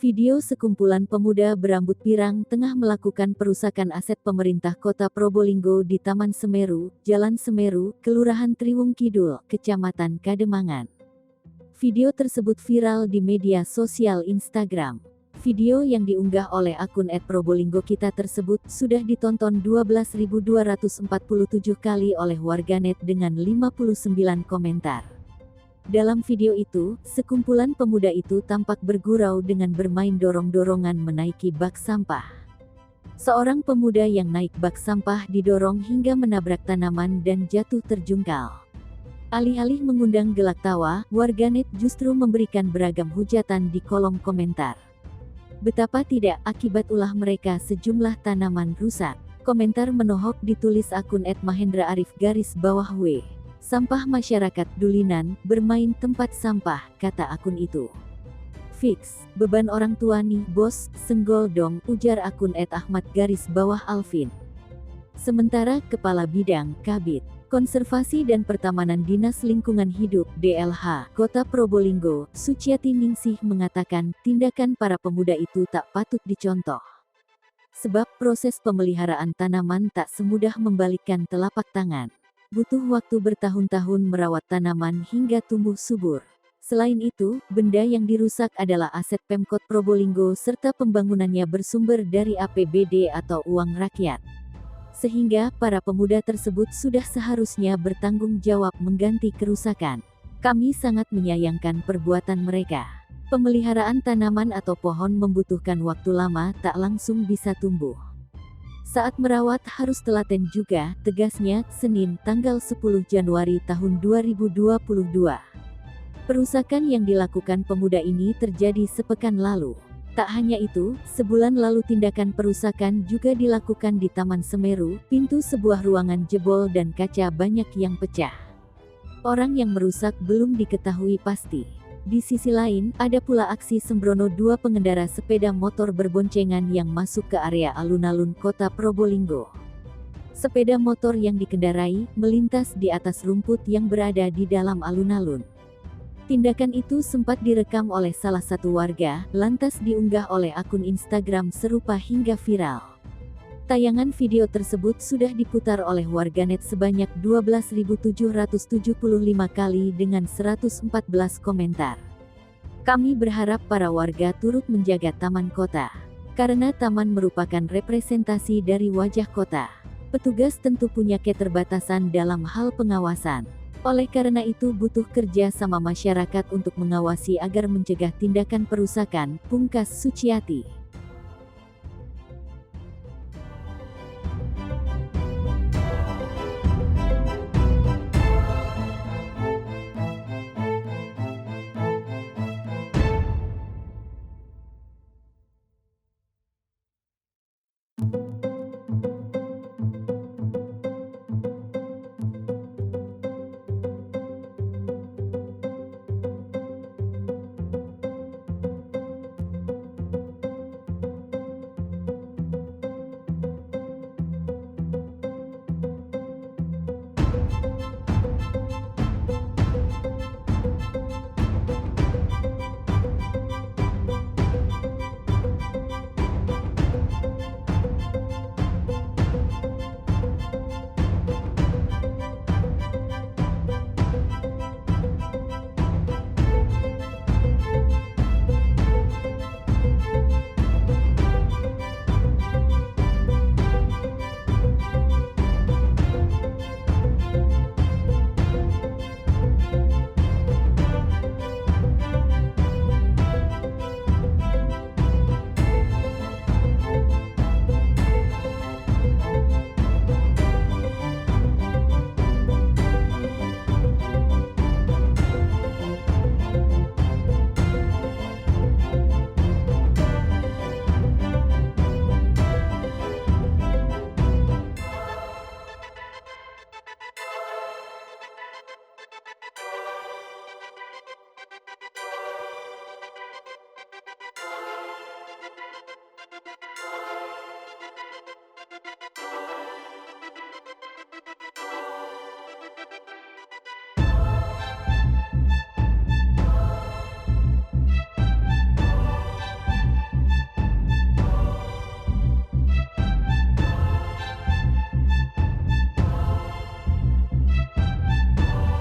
Video sekumpulan pemuda berambut pirang tengah melakukan perusakan aset pemerintah Kota Probolinggo di Taman Semeru, Jalan Semeru, Kelurahan Triwung Kidul, Kecamatan Kademangan. Video tersebut viral di media sosial Instagram. Video yang diunggah oleh akun @probolinggo-kita tersebut sudah ditonton 12.247 kali oleh warganet dengan 59 komentar. Dalam video itu, sekumpulan pemuda itu tampak bergurau dengan bermain dorong-dorongan menaiki bak sampah. Seorang pemuda yang naik bak sampah didorong hingga menabrak tanaman dan jatuh terjungkal. Alih-alih mengundang gelak tawa, warganet justru memberikan beragam hujatan di kolom komentar. Betapa tidak, akibat ulah mereka sejumlah tanaman rusak. Komentar menohok ditulis akun @mahendra_arif_w. Sampah masyarakat dulinan, bermain tempat sampah, kata akun itu. Fix, beban orang tua nih bos, senggol dong, ujar akun @ahmad_alvin. Sementara Kepala Bidang, Kabid, Konservasi dan Pertamanan Dinas Lingkungan Hidup, DLH, Kota Probolinggo, Suciati Ningsih mengatakan, tindakan para pemuda itu tak patut dicontoh. Sebab proses pemeliharaan tanaman tak semudah membalikkan telapak tangan. Butuh waktu bertahun-tahun merawat tanaman hingga tumbuh subur. Selain itu, benda yang dirusak adalah aset Pemkot Probolinggo serta pembangunannya bersumber dari APBD atau uang rakyat. Sehingga, para pemuda tersebut sudah seharusnya bertanggung jawab mengganti kerusakan. Kami sangat menyayangkan perbuatan mereka. Pemeliharaan tanaman atau pohon membutuhkan waktu lama, tak langsung bisa tumbuh. Saat merawat harus telaten juga, tegasnya, Senin, tanggal 10 Januari tahun 2022. Perusakan yang dilakukan pemuda ini terjadi sepekan lalu. Tak hanya itu, sebulan lalu tindakan perusakan juga dilakukan di Taman Semeru, pintu sebuah ruangan jebol dan kaca banyak yang pecah. Orang yang merusak belum diketahui pasti. Di sisi lain, ada pula aksi sembrono dua pengendara sepeda motor berboncengan yang masuk ke area alun-alun Kota Probolinggo. Sepeda motor yang dikendarai melintas di atas rumput yang berada di dalam alun-alun. Tindakan itu sempat direkam oleh salah satu warga, lantas diunggah oleh akun Instagram serupa hingga viral. Tayangan video tersebut sudah diputar oleh warganet sebanyak 12.775 kali dengan 114 komentar. Kami berharap para warga turut menjaga taman kota. Karena taman merupakan representasi dari wajah kota. Petugas tentu punya keterbatasan dalam hal pengawasan. Oleh karena itu butuh kerja sama masyarakat untuk mengawasi agar mencegah tindakan perusakan, pungkas Suciati.